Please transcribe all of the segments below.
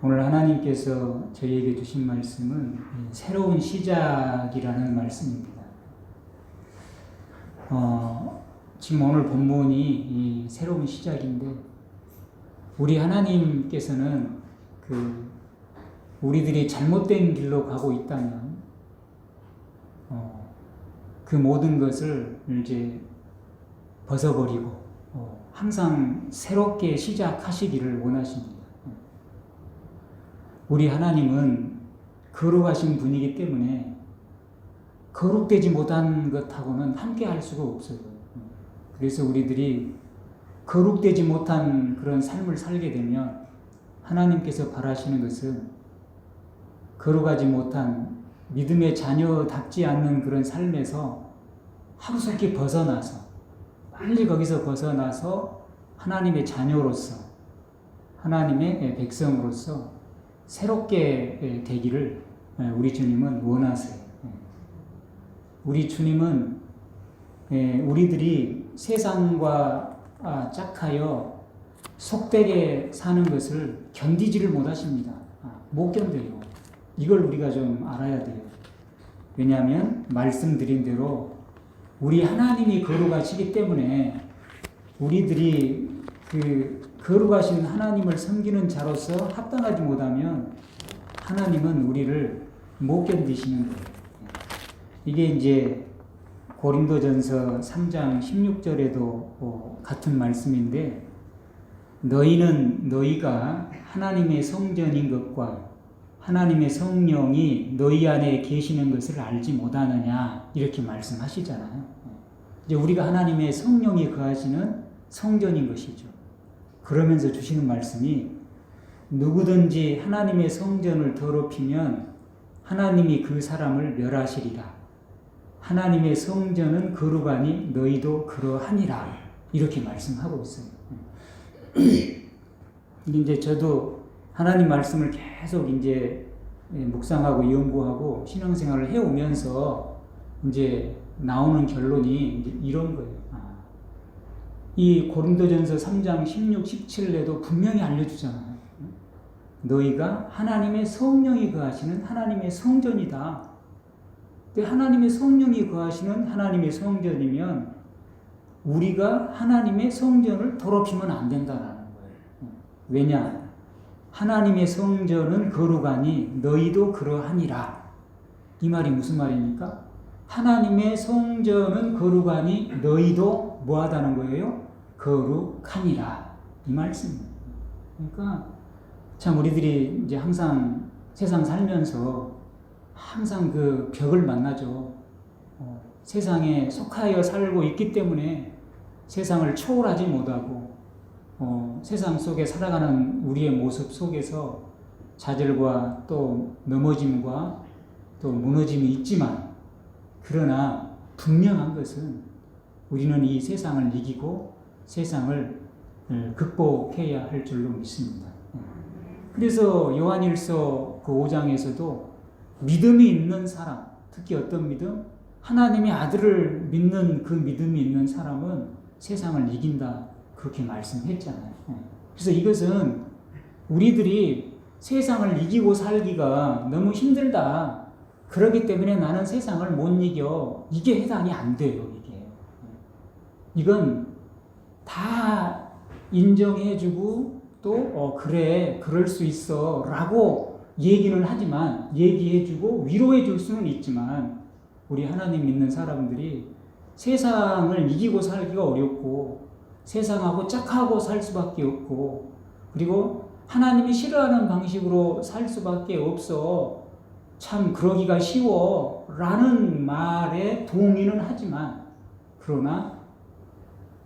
오늘 하나님께서 저희에게 주신 말씀은 새로운 시작이라는 말씀입니다. 지금 오늘 본문이 이 새로운 시작인데, 우리 하나님께서는 우리들이 잘못된 길로 가고 있다면 그 모든 것을 이제 벗어버리고 항상 새롭게 시작하시기를 원하십니다. 우리 하나님은 거룩하신 분이기 때문에 거룩되지 못한 것하고는 함께 할 수가 없어요. 그래서 우리들이 거룩되지 못한 그런 삶을 살게 되면 하나님께서 바라시는 것은 거룩하지 못한 믿음의 자녀답지 않는 그런 삶에서 하루속히 벗어나서 빨리 거기서 벗어나서 하나님의 자녀로서 하나님의 백성으로서 새롭게 되기를 우리 주님은 원하세요. 우리 주님은 우리들이 세상과 짝하여 속되게 사는 것을 견디지를 못하십니다. 못 견뎌요. 이걸 우리가 좀 알아야 돼요. 왜냐하면 말씀드린 대로 우리 하나님이 거룩하시기 때문에 우리들이 거룩하신 하나님을 섬기는 자로서 합당하지 못하면 하나님은 우리를 못 견디시는 거예요. 이게 이제 고린도전서 3장 16절에도 같은 말씀인데, 너희가 하나님의 성전인 것과 하나님의 성령이 너희 안에 계시는 것을 알지 못하느냐, 이렇게 말씀하시잖아요. 이제 우리가 하나님의 성령이 거하시는 성전인 것이죠. 그러면서 주시는 말씀이, 누구든지 하나님의 성전을 더럽히면 하나님이 그 사람을 멸하시리라. 하나님의 성전은 거룩하니 너희도 그러하니라. 이렇게 말씀하고 있어요. 이제 저도 하나님 말씀을 계속 이제 묵상하고 연구하고 신앙생활을 해오면서 이제 나오는 결론이 이제 이런 거예요. 이 고린도전서 3장 16, 17에도 분명히 알려주잖아요. 너희가 하나님의 성령이 거하시는 하나님의 성전이다. 하나님의 성령이 거하시는 하나님의 성전이면 우리가 하나님의 성전을 더럽히면 안 된다는 거예요. 왜냐? 하나님의 성전은 거룩하니 너희도 그러하니라. 이 말이 무슨 말입니까? 하나님의 성전은 거룩하니 너희도 뭐하다는 거예요? 거룩하니라. 이 말씀입니다. 그러니까 참 우리들이 이제 항상 세상 살면서 항상 그 벽을 만나죠. 세상에 속하여 살고 있기 때문에 세상을 초월하지 못하고 세상 속에 살아가는 우리의 모습 속에서 좌절과 또 넘어짐과 또 무너짐이 있지만, 그러나 분명한 것은 우리는 이 세상을 이기고 세상을 극복해야 할 줄로 믿습니다. 그래서 요한일서 그 5장에서도 믿음이 있는 사람, 특히 어떤 믿음? 하나님의 아들을 믿는 그 믿음이 있는 사람은 세상을 이긴다, 그렇게 말씀했잖아요. 그래서 이것은 우리들이 세상을 이기고 살기가 너무 힘들다, 그렇기 때문에 나는 세상을 못 이겨, 이게 해당이 안 돼요. 이건 다 인정해주고 또 그래, 그럴 수 있어 라고 얘기는 하지만, 얘기해주고 위로해줄 수는 있지만, 우리 하나님 믿는 사람들이 세상을 이기고 살기가 어렵고 세상하고 짝하고 살 수밖에 없고, 그리고 하나님이 싫어하는 방식으로 살 수밖에 없어, 참 그러기가 쉬워 라는 말에 동의는 하지만, 그러나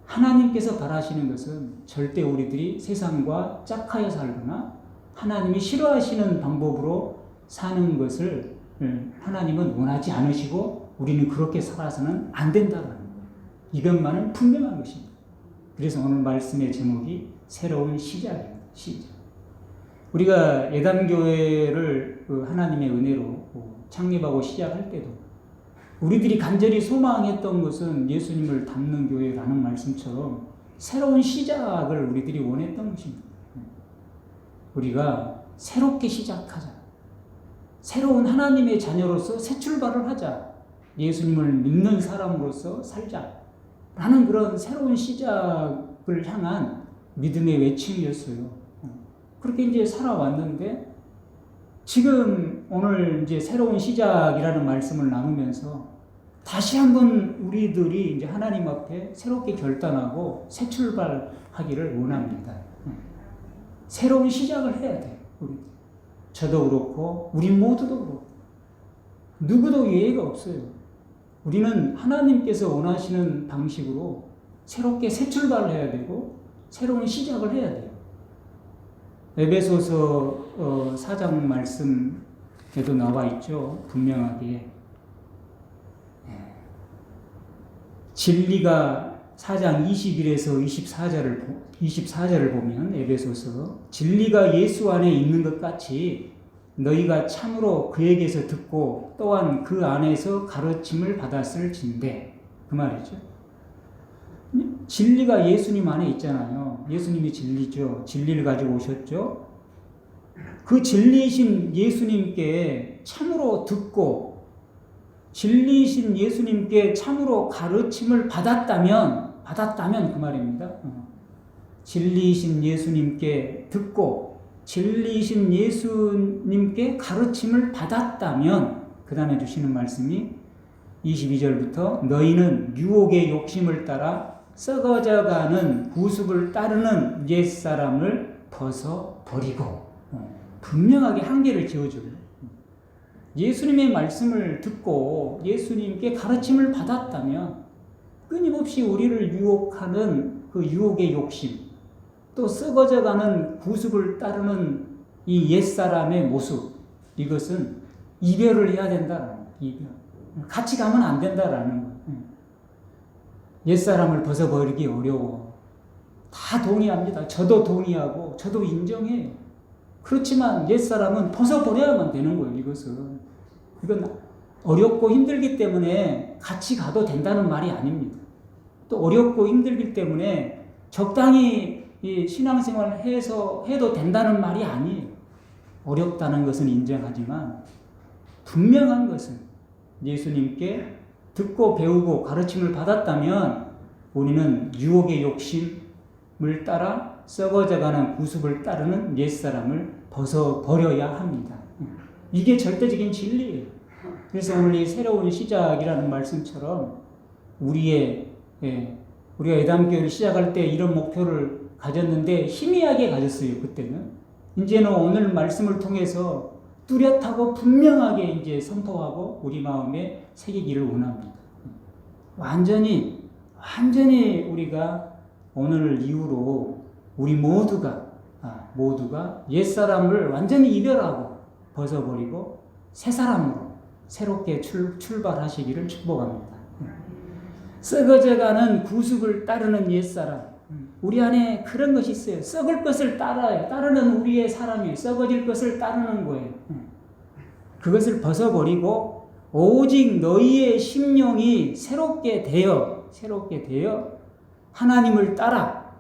하나님께서 바라시는 것은 절대 우리들이 세상과 짝하여 살거나 하나님이 싫어하시는 방법으로 사는 것을 하나님은 원하지 않으시고 우리는 그렇게 살아서는 안 된다는 거예요. 이것만은 분명한 것입니다. 그래서 오늘 말씀의 제목이 새로운 시작입니다. 시작. 우리가 예담교회를 하나님의 은혜로 창립하고 시작할 때도 우리들이 간절히 소망했던 것은 예수님을 닮는 교회라는 말씀처럼 새로운 시작을 우리들이 원했던 것입니다. 우리가 새롭게 시작하자. 새로운 하나님의 자녀로서 새 출발을 하자. 예수님을 믿는 사람으로서 살자. 라는 그런 새로운 시작을 향한 믿음의 외침이었어요. 그렇게 이제 살아왔는데 지금 오늘 이제 새로운 시작이라는 말씀을 나누면서 다시 한번 우리들이 이제 하나님 앞에 새롭게 결단하고 새 출발하기를 원합니다. 새로운 시작을 해야 돼요. 우리. 저도 그렇고 우리 모두도 그렇고 누구도 예외가 없어요. 우리는 하나님께서 원하시는 방식으로 새롭게 새 출발을 해야 되고 새로운 시작을 해야 돼요. 에베소서 4장 말씀에도 나와 있죠. 분명하게. 진리가 4장 21에서 24절을 보면 에베소서 진리가 예수 안에 있는 것 같이 너희가 참으로 그에게서 듣고 또한 그 안에서 가르침을 받았을 진대. 그 말이죠. 진리가 예수님 안에 있잖아요. 예수님이 진리죠. 진리를 가지고 오셨죠. 그 진리이신 예수님께 참으로 듣고 진리이신 예수님께 참으로 가르침을 받았다면 그 말입니다. 진리이신 예수님께 듣고 진리이신 예수님께 가르침을 받았다면 그 다음에 주시는 말씀이 22절부터 너희는 유혹의 욕심을 따라 썩어져가는 구습을 따르는 옛사람을 벗어버리고 분명하게 한계를 지어줘요. 예수님의 말씀을 듣고 예수님께 가르침을 받았다면 끊임없이 우리를 유혹하는 그 유혹의 욕심 또 썩어져가는 구습을 따르는 이 옛사람의 모습 이것은 이별을 해야 된다라는 거예요. 이별. 같이 가면 안 된다라는 거예요. 옛사람을 벗어버리기 어려워. 다 동의합니다. 저도 동의하고 저도 인정해요. 그렇지만 옛사람은 벗어버려야만 되는 거예요. 이건 어렵고 힘들기 때문에 같이 가도 된다는 말이 아닙니다. 또 어렵고 힘들기 때문에 적당히 이 신앙생활을 해도 된다는 말이 아니에요. 어렵다는 것은 인정하지만 분명한 것은 예수님께 듣고 배우고 가르침을 받았다면 우리는 유혹의 욕심을 따라 썩어져가는 구습을 따르는 옛사람을 벗어버려야 합니다. 이게 절대적인 진리예요. 그래서 오늘 이 새로운 시작이라는 말씀처럼 우리가 예담교회를 시작할 때 이런 목표를 가졌는데 희미하게 가졌어요. 그때는. 이제는 오늘 말씀을 통해서 뚜렷하고 분명하게 이제 선포하고 우리 마음에 새기기를 원합니다. 완전히 우리가 오늘 이후로 우리 모두가 옛사람을 완전히 이별하고 벗어버리고 새 사람으로 새롭게 출발하시기를 축복합니다. 썩어져가는 구습을 따르는 옛사람. 우리 안에 그런 것이 있어요. 썩을 것을 따라요. 따르는 우리의 사람이에요. 썩어질 것을 따르는 거예요. 그것을 벗어버리고 오직 너희의 심령이 새롭게 되어 하나님을 따라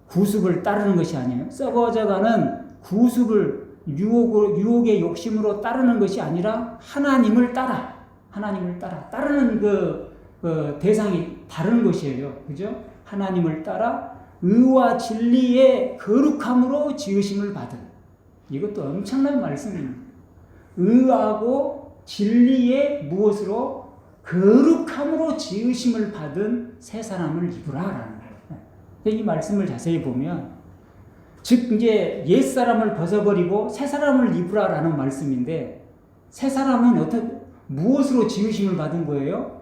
구습을 따르는 것이 아니에요. 썩어져가는 구습을 유혹의 욕심으로 따르는 것이 아니라 하나님을 따르는 그 대상이 다른 것이에요. 그죠? 하나님을 따라 의와 진리의 거룩함으로 지으심을 받은 이것도 엄청난 말씀입니다. 의하고 진리의 무엇으로 거룩함으로 지으심을 받은 새 사람을 입으라라는 거예요. 이 말씀을 자세히 보면 즉 이제 옛 사람을 벗어버리고 새 사람을 입으라라는 말씀인데 새 사람은 무엇으로 지으심을 받은 거예요?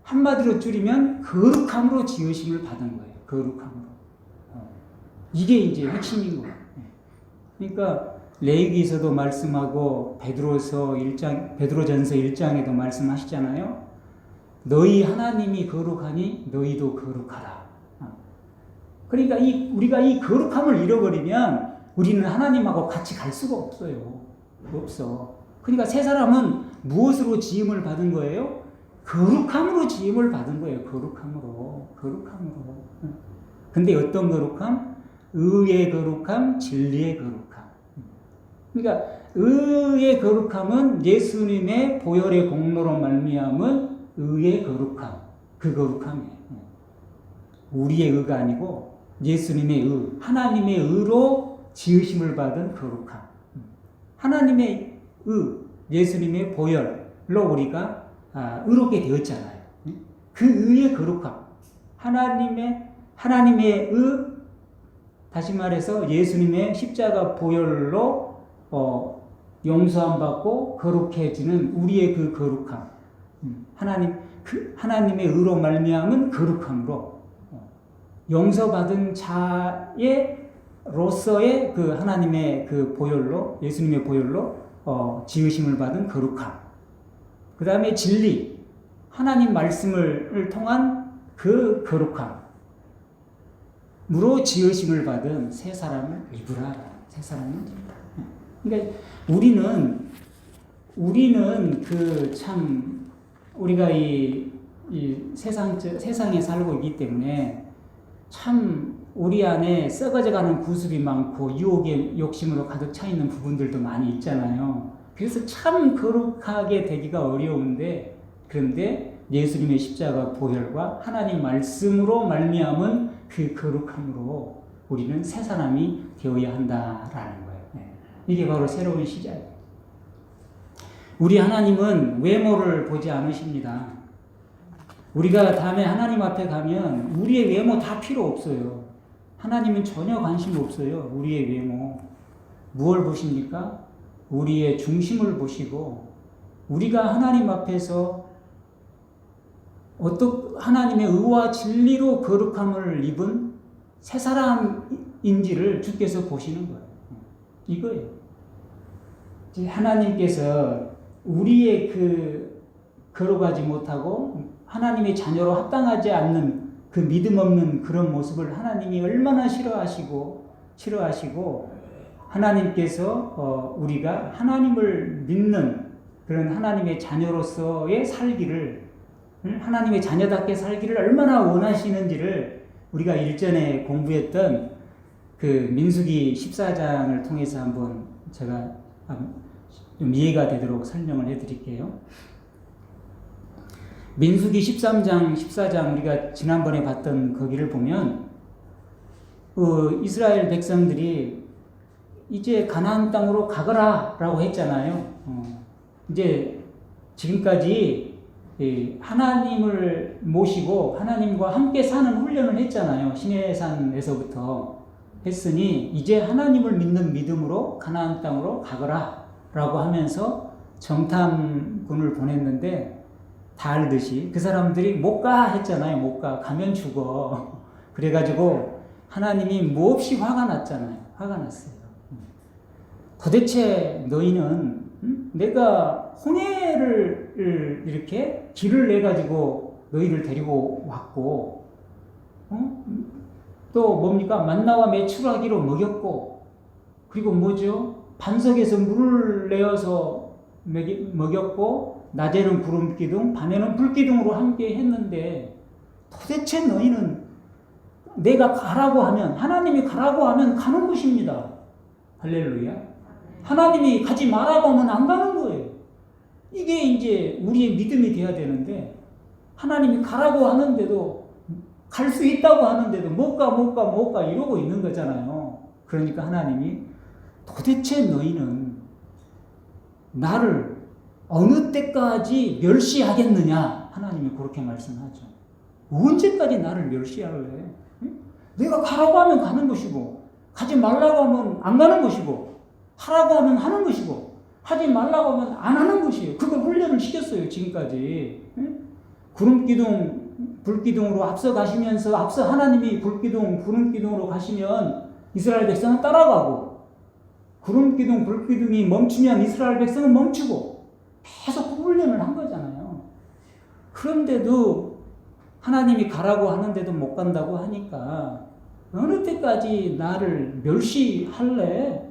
한마디로 줄이면 거룩함으로 지으심을 받은 거예요. 거룩함으로. 이게 이제 핵심인 거예요. 그러니까 레위기서도 말씀하고 베드로전서 1장에도 말씀하시잖아요. 너희 하나님이 거룩하니 너희도 거룩하라. 그러니까 우리가 이 거룩함을 잃어버리면 우리는 하나님하고 같이 갈 수가 없어요. 없어. 그러니까 새 사람은 무엇으로 지음을 받은 거예요? 거룩함으로 지음을 받은 거예요. 거룩함으로. 근데 어떤 거룩함? 의의 거룩함, 진리의 거룩함. 그러니까 의의 거룩함은 예수님의 보혈의 공로로 말미암은 의의 거룩함, 그 거룩함이에요. 우리의 의가 아니고 예수님의 의, 하나님의 의로 지으심을 받은 거룩함. 하나님의 의, 예수님의 보혈로 우리가 의롭게 되었잖아요. 그 의의 거룩함, 하나님의 의, 다시 말해서 예수님의 십자가 보혈로 용서함 받고 거룩해지는 우리의 그 거룩함, 하나님의 의로 말미암은 거룩함으로 용서받은 자로서의 그 하나님의 그 보혈로, 예수님의 보혈로 지으심을 받은 거룩함. 그 다음에 진리, 하나님 말씀을 통한 그 거룩함으로 지으심을 받은 새 사람을 입으라. 새 사람을 입으라. 그러니까 우리는 그 참 우리가 이 세상에 살고 있기 때문에 참 우리 안에 썩어져가는 구습이 많고 유혹의 욕심으로 가득 차 있는 부분들도 많이 있잖아요. 그래서 참 거룩하게 되기가 어려운데, 그런데 예수님의 십자가 보혈과 하나님 말씀으로 말미암은 그 거룩함으로 우리는 새 사람이 되어야 한다라는 거예요. 이게 바로 새로운 시작이에요. 우리 하나님은 외모를 보지 않으십니다. 우리가 다음에 하나님 앞에 가면 우리의 외모 다 필요 없어요. 하나님은 전혀 관심 없어요. 우리의 외모. 무엇을 보십니까? 우리의 중심을 보시고, 우리가 하나님 앞에서 하나님의 의와 진리로 거룩함을 입은 새 사람인지를 주께서 보시는 거예요. 이거예요. 하나님께서 우리의 그 거룩하지 못하고 하나님의 자녀로 합당하지 않는 그 믿음 없는 그런 모습을 하나님이 얼마나 싫어하시고 하나님께서 우리가 하나님을 믿는 그런 하나님의 자녀로서의 살기를, 하나님의 자녀답게 살기를 얼마나 원하시는지를 우리가 일전에 공부했던 그 민수기 14장을 통해서 한번 제가 좀 이해가 되도록 설명을 해드릴게요. 민수기 13장, 14장 우리가 지난번에 봤던 거기를 보면 이스라엘 백성들이 이제 가나안 땅으로 가거라 라고 했잖아요. 이제 지금까지 하나님을 모시고 하나님과 함께 사는 훈련을 했잖아요. 시내산에서부터 했으니 이제 하나님을 믿는 믿음으로 가나안 땅으로 가거라 라고 하면서 정탐군을 보냈는데 다 알듯이 그 사람들이 못 가 했잖아요. 못 가. 가면 죽어. 그래가지고 하나님이 몹시 화가 났잖아요. 화가 났어요. 도대체 너희는 내가 홍해를 이렇게 길을 내가지고 너희를 데리고 왔고 또 뭡니까? 만나와 메추라기로 먹였고, 그리고 뭐죠? 반석에서 물을 내어서 먹였고, 낮에는 구름기둥, 밤에는 불기둥으로 함께 했는데 도대체 너희는 내가 가라고 하면, 하나님이 가라고 하면 가는 것입니다. 할렐루야. 하나님이 가지 말라고 하면 안 가는 거예요. 이게 이제 우리의 믿음이 돼야 되는데, 하나님이 가라고 하는데도, 갈 수 있다고 하는데도 못 가 이러고 있는 거잖아요. 그러니까 하나님이 도대체 너희는 나를 어느 때까지 멸시하겠느냐? 하나님이 그렇게 말씀하죠. 언제까지 나를 멸시할래? 내가 가라고 하면 가는 것이고, 가지 말라고 하면 안 가는 것이고, 하라고 하면 하는 것이고, 하지 말라고 하면 안 하는 것이에요. 그걸 훈련을 시켰어요, 지금까지. 구름기둥, 불기둥으로 앞서 가시면서, 앞서 하나님이 불기둥, 구름기둥으로 가시면 이스라엘 백성은 따라가고, 구름기둥, 불기둥이 멈추면 이스라엘 백성은 멈추고, 계속 훈련을 한 거잖아요. 그런데도 하나님이 가라고 하는데도 못 간다고 하니까 어느 때까지 나를 멸시할래?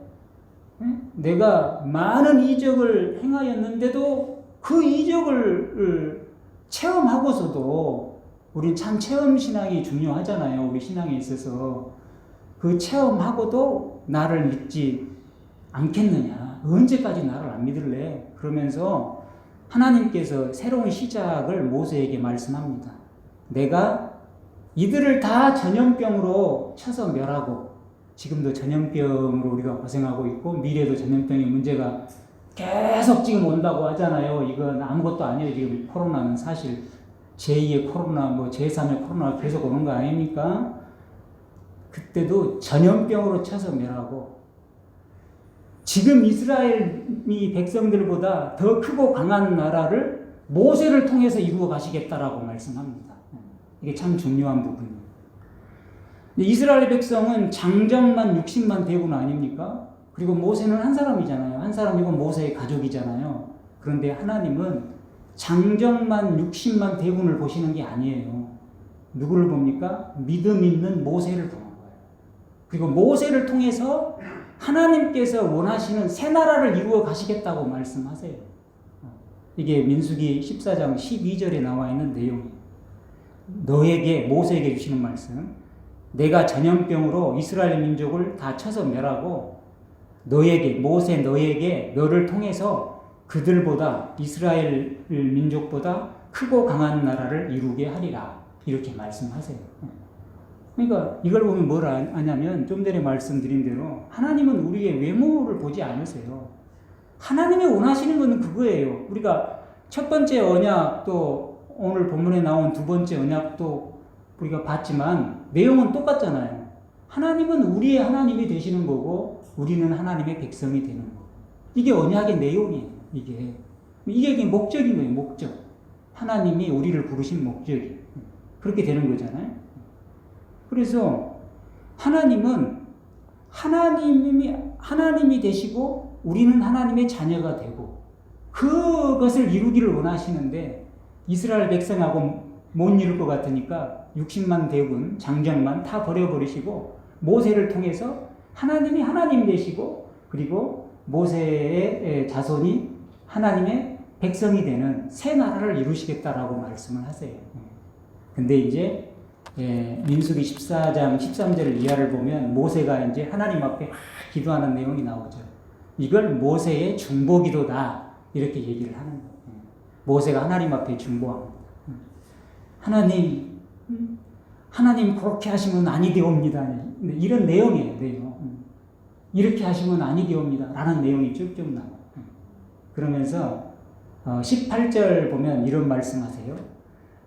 내가 많은 이적을 행하였는데도 그 이적을 체험하고서도, 우린 참 체험신앙이 중요하잖아요. 우리 신앙에 있어서. 그 체험하고도 나를 믿지 않겠느냐. 언제까지 나를 안 믿을래? 그러면서 하나님께서 새로운 시작을 모세에게 말씀합니다. 내가 이들을 다 전염병으로 쳐서 멸하고, 지금도 전염병으로 우리가 고생하고 있고 미래도 전염병의 문제가 계속 지금 온다고 하잖아요. 이건 아무것도 아니에요. 지금 코로나는 사실 제2의 코로나, 제3의 코로나가 계속 오는 거 아닙니까? 그때도 전염병으로 쳐서 멸하고, 지금 이스라엘이 백성들보다 더 크고 강한 나라를 모세를 통해서 이루어 가시겠다라고 말씀합니다. 이게 참 중요한 부분이에요. 이스라엘 백성은 장정만 60만 대군 아닙니까? 그리고 모세는 한 사람이잖아요. 한 사람이고 모세의 가족이잖아요. 그런데 하나님은 장정만 60만 대군을 보시는 게 아니에요. 누구를 봅니까? 믿음 있는 모세를 보는 거예요. 그리고 모세를 통해서 하나님께서 원하시는 새 나라를 이루어 가시겠다고 말씀하세요. 이게 민수기 14장 12절에 나와 있는 내용이에요. 너에게, 모세에게 주시는 말씀. 내가 전염병으로 이스라엘 민족을 다 쳐서 멸하고 너에게, 모세 너에게 너를 통해서 그들보다, 이스라엘 민족보다 크고 강한 나라를 이루게 하리라. 이렇게 말씀하세요. 그러니까 이걸 보면 뭘 아냐면, 좀 전에 말씀드린 대로 하나님은 우리의 외모를 보지 않으세요. 하나님이 원하시는 것은 그거예요. 우리가 첫 번째 언약도, 오늘 본문에 나온 두 번째 언약도 우리가 봤지만 내용은 똑같잖아요. 하나님은 우리의 하나님이 되시는 거고 우리는 하나님의 백성이 되는 거고. 이게 언약의 내용이에요. 이게 목적인 거예요. 목적. 하나님이 우리를 부르신 목적이 그렇게 되는 거잖아요. 그래서 하나님은 하나님이 되시고 우리는 하나님의 자녀가 되고 그것을 이루기를 원하시는데, 이스라엘 백성하고 못 이룰 것 같으니까 60만 대군, 장정만 다 버려버리시고 모세를 통해서 하나님이 하나님 되시고, 그리고 모세의 자손이 하나님의 백성이 되는 새 나라를 이루시겠다라고 말씀을 하세요. 근데 이제 민수기 14장 13절 이하를 보면 모세가 이제 하나님 앞에 기도하는 내용이 나오죠. 이걸 모세의 중보기도다 이렇게 얘기를 하는 거예요. 모세가 하나님 앞에 중보합니다. 하나님 그렇게 하시면 아니되옵니다. 이런 내용이에요. 이렇게 하시면 아니되옵니다. 라는 내용이 쭉쭉 나와요. 그러면서 18절 보면 이런 말씀하세요.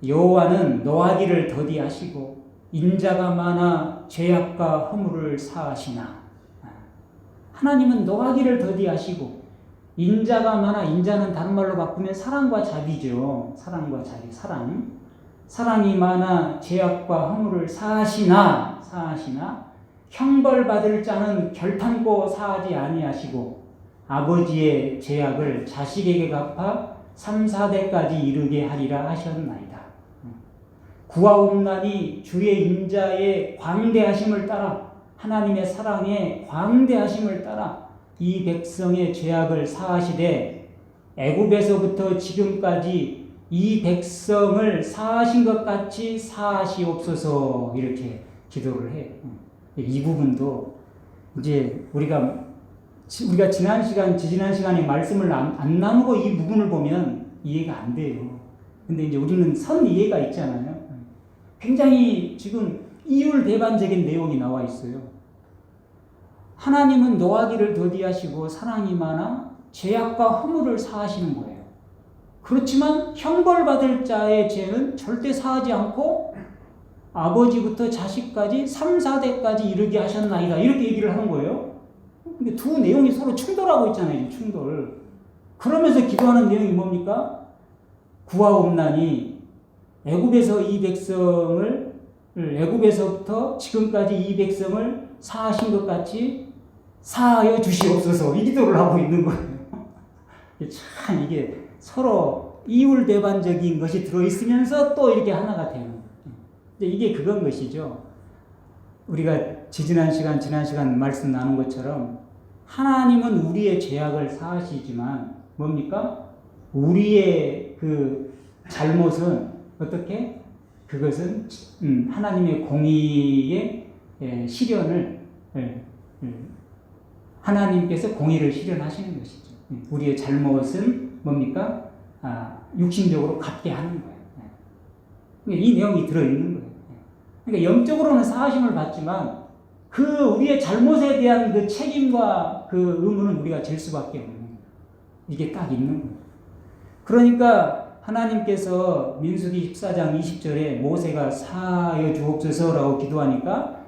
여호와는 노하기를 더디하시고 인자가 많아 죄악과 허물을 사하시나. 하나님은 노하기를 더디하시고 인자가 많아, 인자는 다른 말로 바꾸면 사랑과 자비죠. 사랑과 자비, 사랑이 많아 죄악과 허물을 사하시나 형벌받을 자는 결탄코 사하지 아니하시고 아버지의 죄악을 자식에게 갚아 3, 4대까지 이르게 하리라 하셨나이다. 구하옵나니 주의 인자의 광대하심을 따라, 하나님의 사랑의 광대하심을 따라 이 백성의 죄악을 사하시되 애굽에서부터 지금까지 이 백성을 사하신 것 같이 사하시옵소서. 이렇게 기도를 해요. 이 부분도 이제 우리가 지난 시간에 말씀을 안 나누고 이 부분을 보면 이해가 안 돼요. 근데 이제 우리는 선 이해가 있잖아요. 굉장히 지금 이율배반적인 내용이 나와 있어요. 하나님은 노하기를 더디하시고 사랑이 많아 죄악과 허물을 사하시는 거예요. 그렇지만 형벌받을 자의 죄는 절대 사하지 않고 아버지부터 자식까지 3, 4대까지 이르게 하셨나이다. 이렇게 얘기를 하는 거예요. 근데 두 내용이 서로 충돌하고 있잖아요. 충돌. 그러면서 기도하는 내용이 뭡니까? 구하옵나니 애굽에서 이 백성을, 애굽에서부터 지금까지 이 백성을 사하신 것 같이 사하여 주시옵소서. 이 기도를 하고 있는 거예요. 참 이게 서로 이율배반적인 것이 들어있으면서 또 이렇게 하나가 되는 거예요. 이게 그건 것이죠. 우리가 지난 시간 말씀 나눈 것처럼 하나님은 우리의 죄악을 사하시지만 뭡니까? 우리의 그 잘못은 어떻게? 그것은 하나님의 공의의 시련을 예, 예. 하나님께서 공의를 실현하시는 것이죠. 우리의 잘못은 뭡니까? 육신적으로 갚게 하는 거예요. 이 내용이 들어있는 거예요. 그러니까 영적으로는 사하심을 받지만 그 우리의 잘못에 대한 그 책임과 그 의무는 우리가 질 수밖에 없는 거예요. 이게 딱 있는 거예요. 그러니까 하나님께서 민수기 14장 20절에 모세가 사하여 주옵소서라고 기도하니까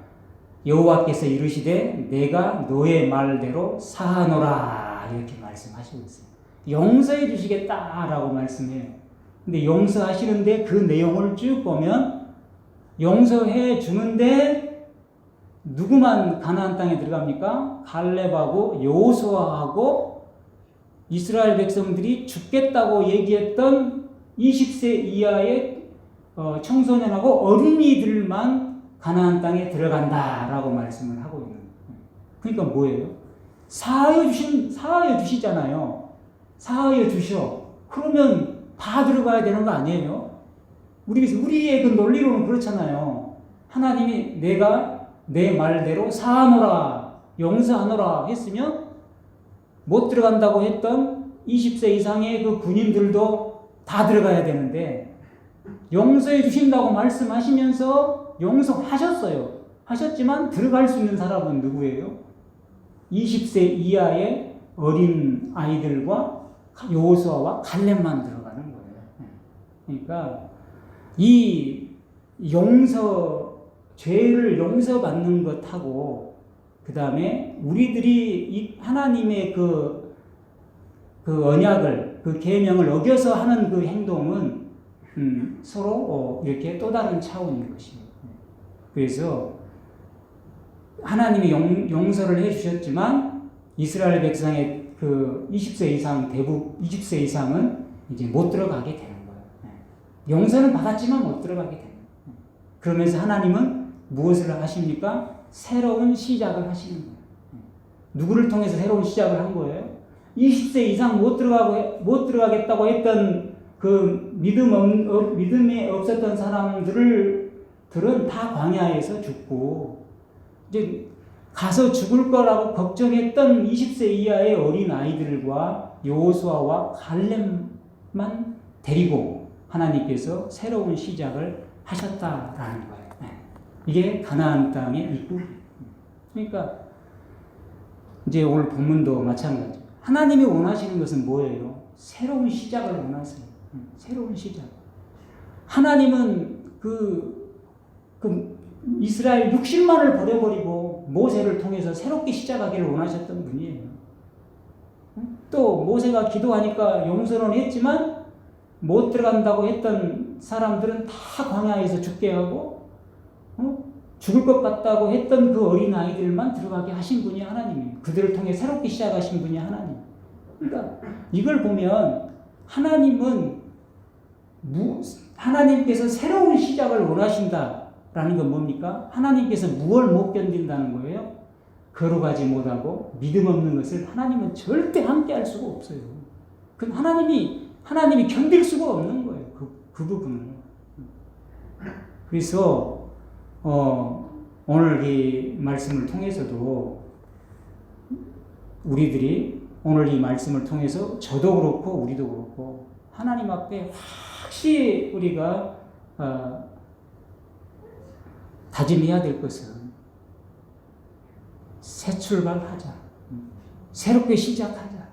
여호와께서 이르시되 내가 너의 말대로 사하노라 이렇게 말씀하시고 있어요. 용서해 주시겠다라고 말씀해요. 근데 용서하시는데 그 내용을 쭉 보면 용서해 주는데 누구만 가나안 땅에 들어갑니까? 갈렙하고 여호수아하고 이스라엘 백성들이 죽겠다고 얘기했던 20세 이하의 청소년하고 어린이들만 가나안 땅에 들어간다라고 말씀을 하고 있는 거예요. 그러니까 뭐예요? 사하여 주시잖아요. 사하여 주셔. 그러면 다 들어가야 되는 거 아니에요? 우리의 그 논리로는 그렇잖아요. 하나님이 내가 내 말대로 사하노라, 용서하노라 했으면 못 들어간다고 했던 20세 이상의 그 군인들도 다 들어가야 되는데 용서해 주신다고 말씀하시면서 용서하셨어요. 하셨지만 들어갈 수 있는 사람은 누구예요? 20세 이하의 어린 아이들과 여호수아와 갈렙만 들어가는 거예요. 그러니까 이 죄를 용서받는 것하고 그 다음에 우리들이 이 하나님의 그 언약을, 그 계명을 어겨서 하는 그 행동은 서로 이렇게 또 다른 차원인 것입니다. 그래서 하나님이 용서를 해주셨지만 이스라엘 백성의 그 20세 이상은 이제 못 들어가게 되는 거예요. 용서는 받았지만 못 들어가게 되는 거예요. 그러면서 하나님은 무엇을 하십니까? 새로운 시작을 하시는 거예요. 누구를 통해서 새로운 시작을 한 거예요? 20세 이상 못 들어가겠다고 했던 그 믿음이 없었던 사람들은 다 광야에서 죽고, 이제 가서 죽을 거라고 걱정했던 20세 이하의 어린 아이들과 여호수아와 갈렙만 데리고 하나님께서 새로운 시작을 하셨다라는 거예요. 이게 가나안 땅의 입구. 그러니까 이제 오늘 본문도 마찬가지. 하나님이 원하시는 것은 뭐예요? 새로운 시작을 원하세요. 새로운 시작. 하나님은 그 이스라엘 60만을 버려버리고 모세를 통해서 새롭게 시작하기를 원하셨던 분이에요. 또 모세가 기도하니까 용서는 했지만 못 들어간다고 했던 사람들은 다 광야에서 죽게 하고 죽을 것 같다고 했던 그 어린 아이들만 들어가게 하신 분이 하나님이에요. 그들을 통해 새롭게 시작하신 분이 하나님. 그러니까 이걸 보면 하나님께서 새로운 시작을 원하신다라는 건 뭡니까? 하나님께서 무엇을 못 견딘다는 거예요? 거룩하지 못하고 믿음 없는 것을 하나님은 절대 함께 할 수가 없어요. 그럼 하나님이 견딜 수가 없는 거예요. 그 부분을. 그래서 오늘 이 말씀을 통해서도 우리들이 오늘 이 말씀을 통해서 저도 그렇고 우리도 그렇고 하나님 앞에 확실히 우리가 다짐해야 될 것은 새 출발하자. 새롭게 시작하자.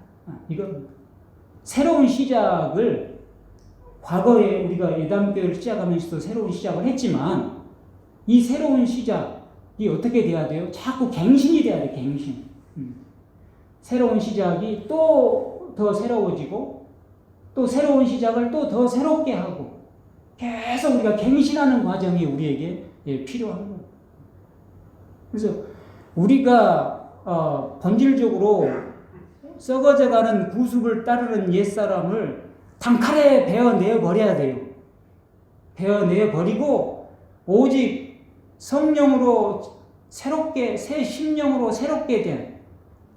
이건 새로운 시작을 과거에 우리가 예단교회를 시작하면서도 새로운 시작을 했지만 이 새로운 시작이 어떻게 돼야 돼요? 자꾸 갱신이 돼야 돼. 갱신. 새로운 시작이 또 더 새로워지고 또 새로운 시작을 또 더 새롭게 하고 계속 우리가 갱신하는 과정이 우리에게 필요한 거예요. 그래서 우리가 본질적으로 썩어져가는 구습을 따르는 옛사람을 단칼에 베어내버려야 돼요. 베어내버리고 오직 성령으로 새롭게, 새 심령으로 새롭게 된,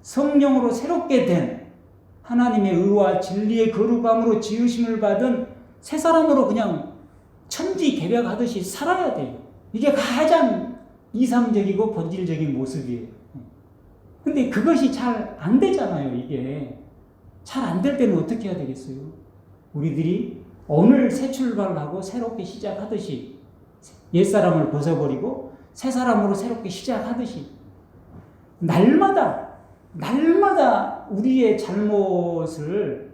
성령으로 새롭게 된 하나님의 의와 진리의 거룩함으로 지으심을 받은 새 사람으로 그냥 천지개벽하듯이 살아야 돼요. 이게 가장 이상적이고 본질적인 모습이에요. 근데 그것이 잘 안 되잖아요, 이게. 잘 안 될 때는 어떻게 해야 되겠어요? 우리들이 오늘 새 출발을 하고 새롭게 시작하듯이 옛사람을 벗어버리고 새 사람으로 새롭게 시작하듯이 날마다 우리의 잘못을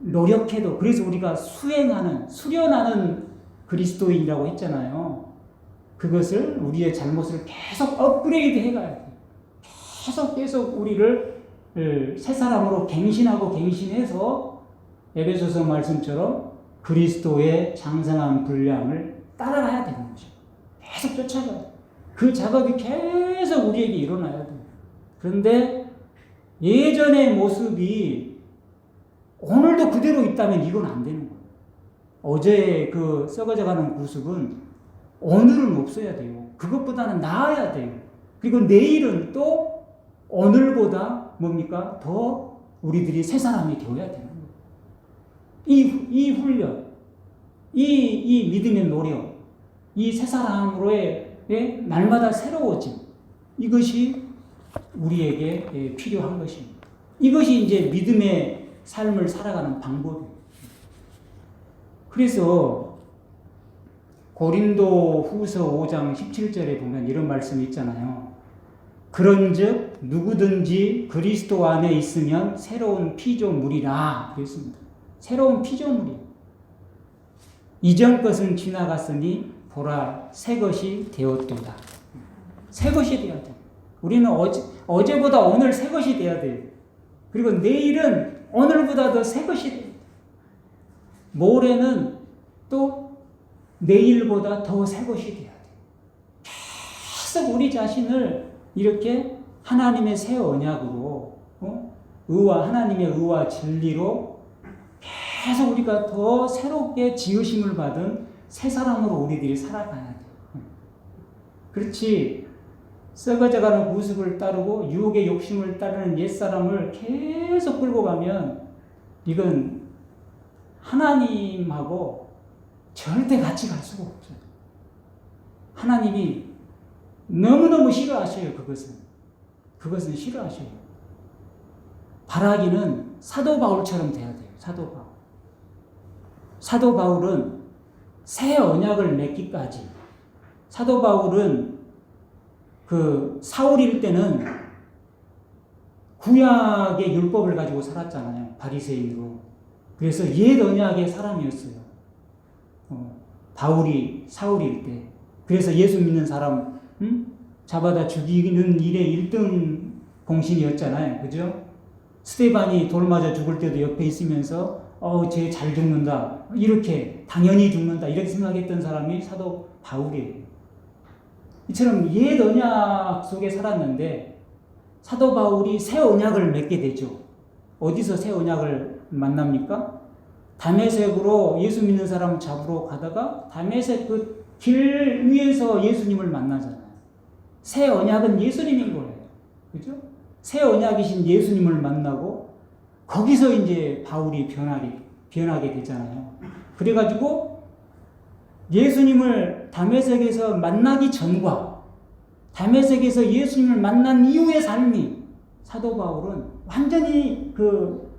노력해도 그래서 우리가 수련하는 그리스도인이라고 했잖아요. 그것을 우리의 잘못을 계속 업그레이드 해가야 돼요. 계속 우리를 새 사람으로 갱신해서 에베소서 말씀처럼 그리스도의 장성한 분량을 따라가야 되는 거죠. 계속 쫓아가야 돼요. 그 작업이 계속 우리에게 일어나야 돼요. 그런데 예전의 모습이 오늘도 그대로 있다면 이건 안 되는 거예요. 어제 그 썩어져가는 구습은 오늘은 없어야 돼요. 그것보다는 나아야 돼요. 그리고 내일은 또 오늘보다 뭡니까? 더 우리들이 새 사람이 되어야 되는 거예요. 이 훈련, 이 믿음의 노력, 이 새 사람으로의 날마다 새로워짐, 이것이 우리에게 필요한 것입니다. 이것이 이제 믿음의 삶을 살아가는 방법이에요. 그래서 고린도 후서 5장 17절에 보면 이런 말씀이 있잖아요. 그런즉 누구든지 그리스도 안에 있으면 새로운 피조물이라 그랬습니다. 새로운 피조물이에요. 이전 것은 지나갔으니 보라 새 것이 되었도다. 새 것이 되어야 돼요. 우리는 어제보다 오늘 새 것이 되어야 돼요. 그리고 내일은 오늘보다 더 새 것이 돼요. 모레는 또 내일보다 더 새 것이 돼야 돼요. 계속 우리 자신을 이렇게 하나님의 새 언약으로 하나님의 의와 진리로 계속 우리가 더 새롭게 지으심을 받은 새 사람으로 우리들이 살아가야 돼요. 그렇지 썩어져가는 모습을 따르고 유혹의 욕심을 따르는 옛사람을 계속 끌고 가면 이건 하나님하고 절대 같이 갈 수가 없어요. 하나님이 너무너무 싫어하셔요. 그것은 싫어하셔요. 바라기는 사도 바울처럼 돼야 돼요. 사도 바울은 새 언약을 맺기까지 사도 바울은 그 사울일 때는 구약의 율법을 가지고 살았잖아요. 바리새인으로. 그래서 옛 언약의 사람이었어요. 바울이 사울일 때. 그래서 예수 믿는 사람 잡아다 죽이는 일에 1등 공신이었잖아요. 그죠? 스데반이 돌 맞아 죽을 때도 옆에 있으면서 쟤 잘 죽는다. 이렇게 당연히 죽는다. 이렇게 생각했던 사람이 사도 바울이에요. 이처럼 옛 언약 속에 살았는데 사도 바울이 새 언약을 맺게 되죠. 어디서 새 언약을 만납니까? 다메섹으로 예수 믿는 사람 잡으러 가다가 다메섹 그 길 위에서 예수님을 만나잖아요. 새 언약은 예수님인 거예요. 그죠? 새 언약이신 예수님을 만나고 거기서 이제 바울이 변하게 되잖아요. 그래가지고 예수님을 다메섹에서 만나기 전과 다메섹에서 예수님을 만난 이후의 삶이 사도 바울은 완전히 그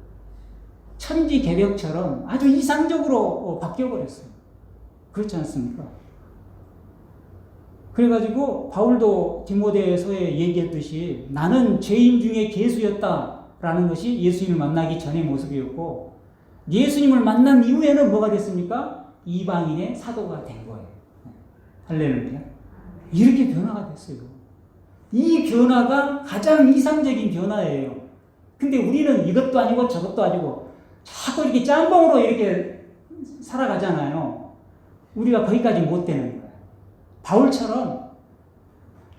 천지 개벽처럼 아주 이상적으로 바뀌어버렸어요. 그렇지 않습니까? 그래가지고 바울도 디모데서에 얘기했듯이 나는 죄인 중에 괴수였다라는 것이 예수님을 만나기 전의 모습이었고 예수님을 만난 이후에는 뭐가 됐습니까? 이방인의 사도가 된 거예요. 할렐루야. 이렇게 변화가 됐어요. 이 변화가 가장 이상적인 변화예요. 근데 우리는 이것도 아니고 저것도 아니고 자꾸 이렇게 짬뽕으로 이렇게 살아가잖아요. 우리가 거기까지 못 되는 거예요. 바울처럼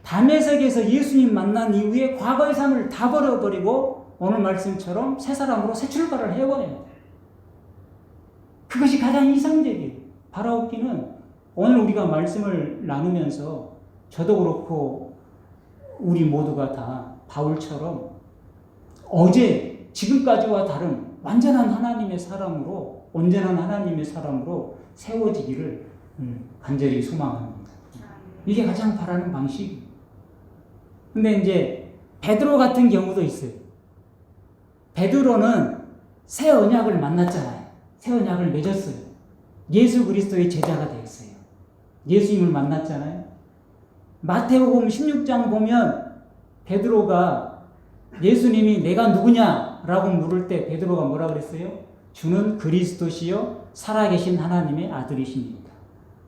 다메섹에서 예수님 만난 이후에 과거의 삶을 다 버려버리고 오늘 말씀처럼 새 사람으로 새 출발을 해버려요. 그것이 가장 이상적이에요. 바라옵기는 오늘 우리가 말씀을 나누면서 저도 그렇고 우리 모두가 다 바울처럼 어제 지금까지와 다른 완전한 하나님의 사람으로 온전한 하나님의 사람으로 세워지기를 간절히 소망합니다. 이게 가장 바라는 방식이에요. 근데 이제 베드로 같은 경우도 있어요. 베드로는 새 언약을 만났잖아요. 새 언약을 맺었어요. 예수 그리스도의 제자가 되었어요. 예수님을 만났잖아요. 마태복음 16장 보면 베드로가 예수님이 내가 누구냐라고 물을 때 베드로가 뭐라 그랬어요? 주는 그리스도시요 살아계신 하나님의 아들이십니다.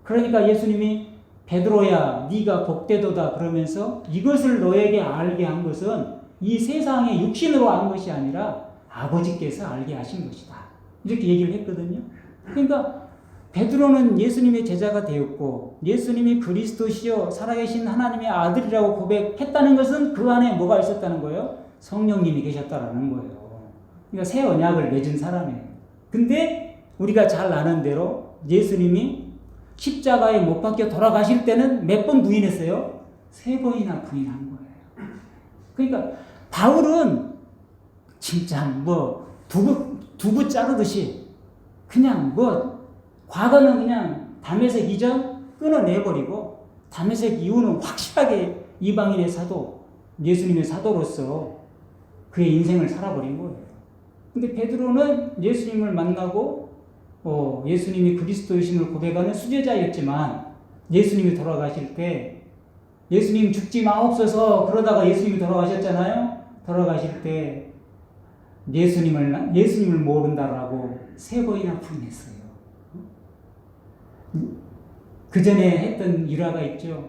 그러니까 예수님이 베드로야 네가 복되도다 그러면서 이것을 너에게 알게 한 것은 이 세상의 육신으로 안 것이 아니라 아버지께서 알게 하신 것이다. 이렇게 얘기를 했거든요. 그러니까 베드로는 예수님의 제자가 되었고 예수님이 그리스도시요 살아계신 하나님의 아들이라고 고백했다는 것은 그 안에 뭐가 있었다는 거예요? 성령님이 계셨다라는 거예요. 그러니까 새 언약을 맺은 사람이에요. 근데 우리가 잘 아는 대로 예수님이 십자가에 못 박혀 돌아가실 때는 몇 번 부인했어요? 3번이나 부인한 거예요. 그러니까 바울은 진짜 뭐 두부 자르듯이 그냥 뭐 과거는 그냥 다메섹 이전 끊어내버리고 다메섹 이후는 확실하게 이방인의 사도, 예수님의 사도로서 그의 인생을 살아버린 거예요. 근데 베드로는 예수님을 만나고 예수님이 그리스도이심을 고백하는 수제자였지만 예수님이 돌아가실 때 예수님 죽지 마옵소서 그러다가 예수님이 돌아가셨잖아요. 돌아가실 때 예수님을 모른다라고 3번이나 부인했어요. 그 전에 했던 일화가 있죠.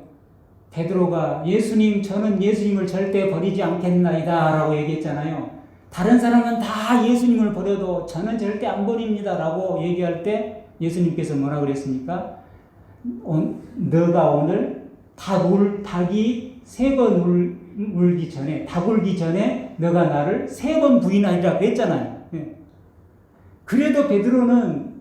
베드로가 예수님 저는 예수님을 절대 버리지 않겠나이다 라고 얘기했잖아요. 다른 사람은 다 예수님을 버려도 저는 절대 안 버립니다 라고 얘기할 때 예수님께서 뭐라 그랬습니까? 너가 오늘 닭이 3번 울기 전에 닭 울기 전에 너가 나를 3번 부인하리라 그랬잖아요. 그래도 베드로는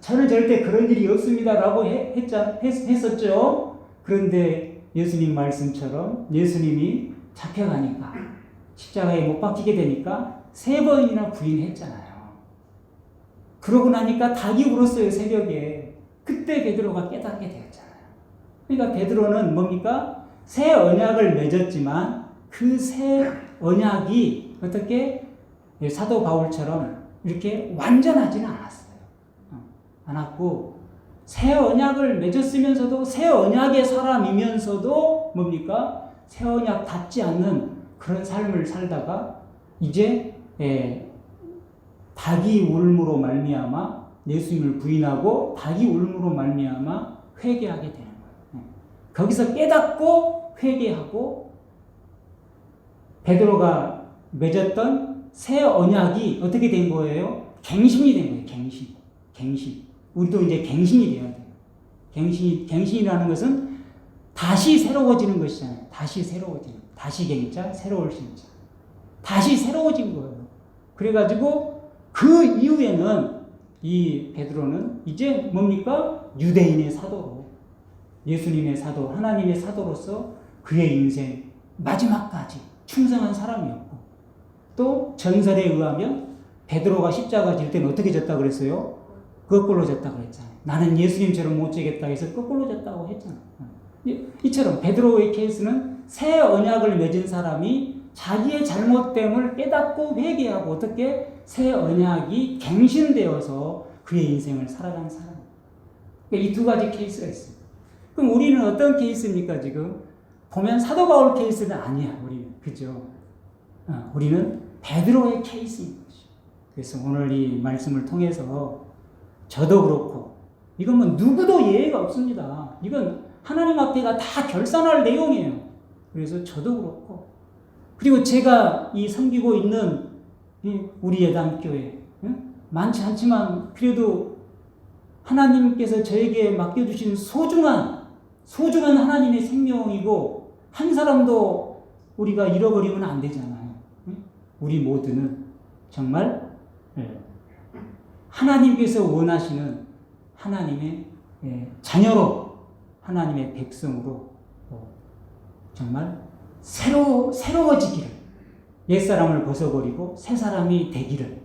저는 절대 그런 일이 없습니다 라고 했었죠. 그런데 예수님 말씀처럼 예수님이 잡혀가니까 십자가에 못 박히게 되니까 3번이나 부인했잖아요. 그러고 나니까 닭이 울었어요, 새벽에. 그때 베드로가 깨닫게 되었잖아요. 그러니까 베드로는 뭡니까? 새 언약을 맺었지만 그 새 언약이 어떻게 사도 바울처럼 이렇게 완전하지는 않았어요. 않았고 새 언약을 맺었으면서도 새 언약의 사람이면서도 뭡니까? 새 언약 닿지 않는 그런 삶을 살다가 이제 닭이 울음으로 말미암아 예수님을 부인하고 닭이 울음으로 말미암아 회개하게 되는 거예요. 거기서 깨닫고 회개하고 베드로가 맺었던 새 언약이 어떻게 된 거예요? 갱신이 된 거예요. 갱신. 우리도 이제 갱신이 돼야 돼요. 갱신이라는 것은 다시 새로워지는 것이잖아요. 다시 새로워지는. 다시 갱자, 새로울 신자. 다시 새로워진 거예요. 그래가지고 그 이후에는 이 베드로는 이제 뭡니까? 유대인의 사도로 예수님의 사도, 하나님의 사도로서 그의 인생 마지막까지 충성한 사람이었고 또 전설에 의하면 베드로가 십자가 질 때는 어떻게 졌다 그랬어요? 거꾸로 졌다 그랬잖아요. 나는 예수님처럼 못 지겠다 해서 거꾸로 졌다고 했잖아요. 이처럼 베드로의 케이스는 새 언약을 맺은 사람이 자기의 잘못됨을 깨닫고 회개하고 어떻게 새 언약이 갱신되어서 그의 인생을 살아가는 사람. 이 2가지 케이스가 있습니다. 그럼 우리는 어떤 케이스입니까, 지금? 보면 사도 바울 케이스는 아니야, 우리는. 그죠? 우리는 베드로의 케이스인 거죠. 그래서 오늘 이 말씀을 통해서 저도 그렇고, 이건 뭐 누구도 예외가 없습니다. 이건 하나님 앞에가 다 결산할 내용이에요. 그래서 저도 그렇고, 그리고 제가 이 섬기고 있는 우리 예당교회, 많지 않지만 그래도 하나님께서 저에게 맡겨주신 소중한 하나님의 생명이고, 한 사람도 우리가 잃어버리면 안 되잖아요. 우리 모두는 정말 하나님께서 원하시는 하나님의 자녀로, 하나님의 백성으로 정말 새로워지기를, 옛사람을 벗어버리고 새 사람이 되기를,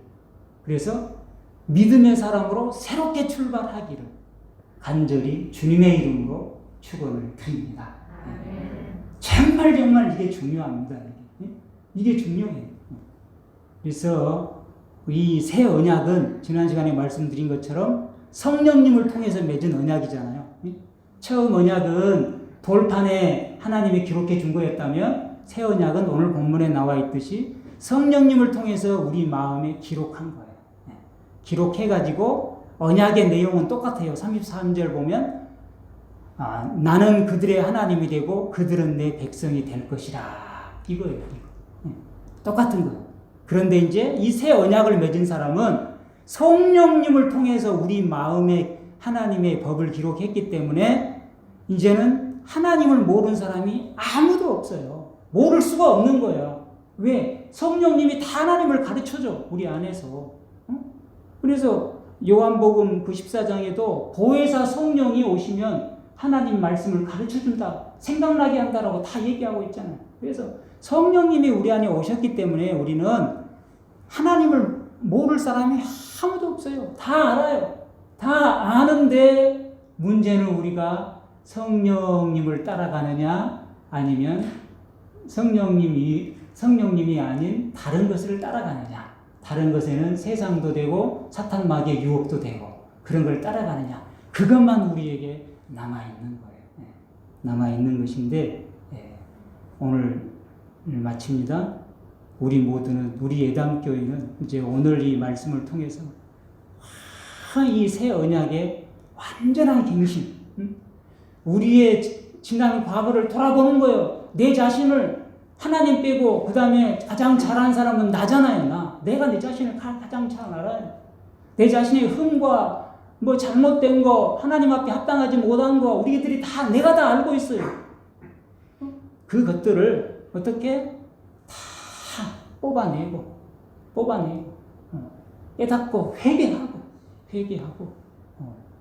그래서 믿음의 사람으로 새롭게 출발하기를 간절히 주님의 이름으로 축원을 드립니다. 정말 이게 중요합니다. 이게 중요해요. 그래서 이 새 언약은 지난 시간에 말씀드린 것처럼 성령님을 통해서 맺은 언약이잖아요. 처음 언약은 돌판에 하나님이 기록해 준 거였다면 새 언약은 오늘 본문에 나와 있듯이 성령님을 통해서 우리 마음에 기록한 거예요. 기록해가지고 언약의 내용은 똑같아요. 33절 보면 나는 그들의 하나님이 되고 그들은 내 백성이 될 것이라. 이거예요. 이거. 똑같은 거예요. 그런데 이제 이 새 언약을 맺은 사람은 성령님을 통해서 우리 마음에 하나님의 법을 기록했기 때문에 이제는 하나님을 모르는 사람이 아무도 없어요. 모를 수가 없는 거예요. 왜? 성령님이 다 하나님을 가르쳐줘. 우리 안에서. 그래서 요한복음 그 14장에도 보혜사 성령이 오시면 하나님 말씀을 가르쳐준다. 생각나게 한다라고 다 얘기하고 있잖아요. 그래서 성령님이 우리 안에 오셨기 때문에 우리는 하나님을 모를 사람이 아무도 없어요. 다 알아요. 다 아는데 문제는 우리가 성령님을 따라가느냐 아니면 성령님이 아닌 다른 것을 따라가느냐. 다른 것에는 세상도 되고 사탄 마귀의 유혹도 되고 그런 걸 따라가느냐. 그것만 우리에게 남아있는 거예요. 남아있는 것인데 오늘 마칩니다. 우리 모두는 우리 예담교회는 이제 오늘 이 말씀을 통해서 이 새 언약의 완전한 갱신, 우리의 지난 과거를 돌아보는 거예요. 내 자신을 하나님 빼고 그 다음에 가장 잘하는 사람은 나잖아요. 내가 내 자신을 가장 잘 알아요. 내 자신의 흠과 뭐 잘못된 거, 하나님 앞에 합당하지 못한 거 우리들이 내가 다 알고 있어요. 그것들을 어떻게 다 뽑아내고 깨닫고 회개하고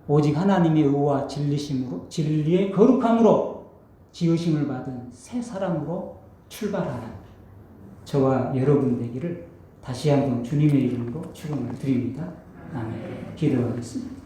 오직 하나님의 의와 진리심으로 진리의 거룩함으로 지으심을 받은 새 사람으로 출발하는 저와 여러분 되기를 다시 한번 주님의 이름으로 축원을 드립니다. 아멘. 기도하겠습니다.